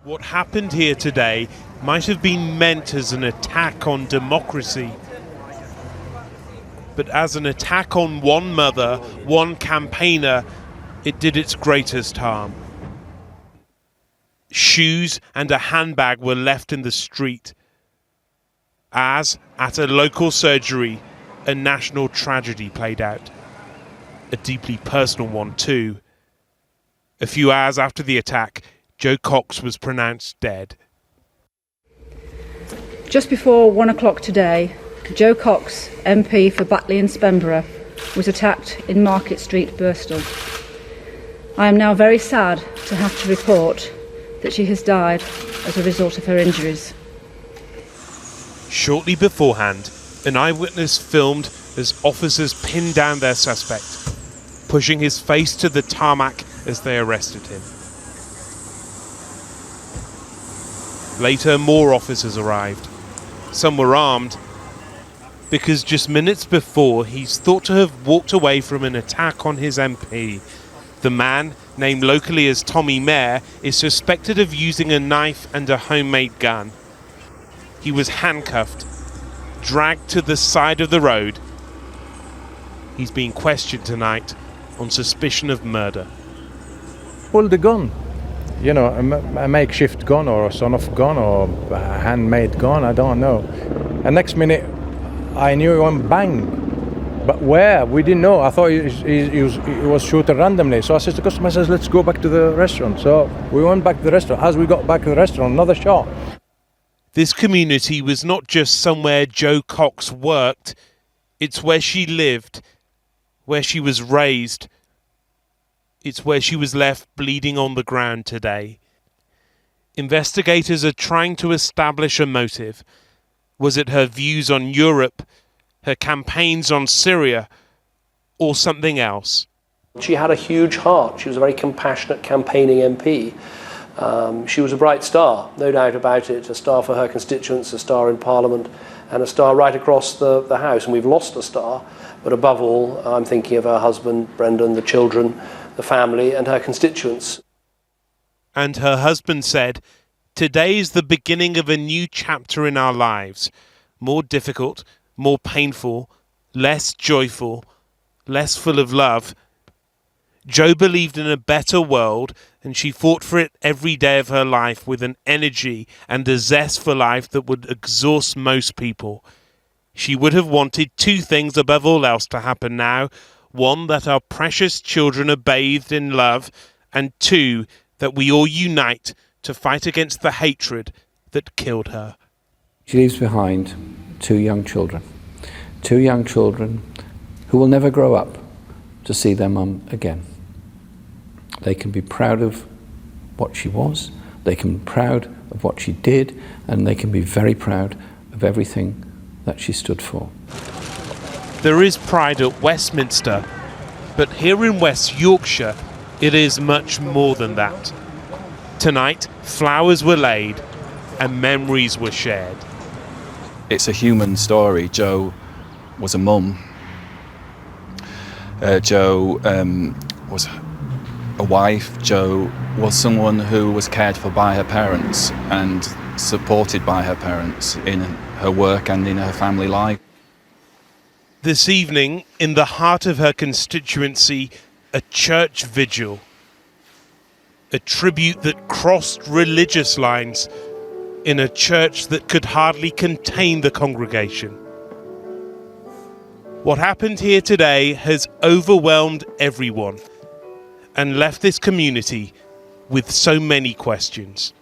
What happened here today might have been meant as an attack on democracy. But as an attack on one mother, one campaigner, it did its greatest harm. Shoes and a handbag were left in the street. As, at a local surgery, a national tragedy played out. A deeply personal one too. A few hours after the attack, Jo Cox was pronounced dead. Just before 1 o'clock today, Jo Cox, MP for Batley and Spenborough, was attacked in Market Street, Birstall. I am now very sad to have to report that she has died as a result of her injuries. Shortly beforehand, an eyewitness filmed as officers pinned down their suspect, pushing his face to the tarmac as they arrested him. Later, more officers arrived. Some were armed, because just minutes before, he's thought to have walked away from an attack on his MP. The man, named locally as Tommy Mayer, is suspected of using a knife and a homemade gun. He was handcuffed, dragged to the side of the road. He's being questioned tonight on suspicion of murder. Pulled the gun, you know, a makeshift gun or a son-off gun or a handmade gun, I don't know. And next minute, I knew it went bang. But where? We didn't know. I thought he was shooting randomly. So I said to the customer, let's go back to the restaurant. So we went back to the restaurant. As we got back to the restaurant, another shot. This community was not just somewhere Jo Cox worked. It's where she lived, where she was raised. It's where she was left bleeding on the ground today. Investigators are trying to establish a motive. Was it her views on Europe, her campaigns on Syria, or something else? She had a huge heart. She was a very compassionate campaigning MP. She was a bright star, no doubt about it, a star for her constituents, a star in Parliament, and a star right across the House. And we've lost a star, but above all, I'm thinking of her husband, Brendan, the children, the family, and her constituents. And her husband said, "Today is the beginning of a new chapter in our lives, more difficult, more painful, less joyful, less full of love." Jo believed in a better world, and she fought for it every day of her life with an energy and a zest for life that would exhaust most people. She would have wanted two things above all else to happen now. One, that our precious children are bathed in love, and two, that we all unite to fight against the hatred that killed her. She leaves behind two young children who will never grow up to see their mum again. They can be proud of what she was, they can be proud of what she did, and they can be very proud of everything that she stood for. There is pride at Westminster, but here in West Yorkshire, it is much more than that. Tonight, flowers were laid and memories were shared. It's a human story. Jo was a mum. Jo was a wife. Jo was someone who was cared for by her parents and supported by her parents in her work and in her family life. This evening, in the heart of her constituency, a church vigil. A tribute that crossed religious lines in a church that could hardly contain the congregation. What happened here today has overwhelmed everyone and left this community with so many questions.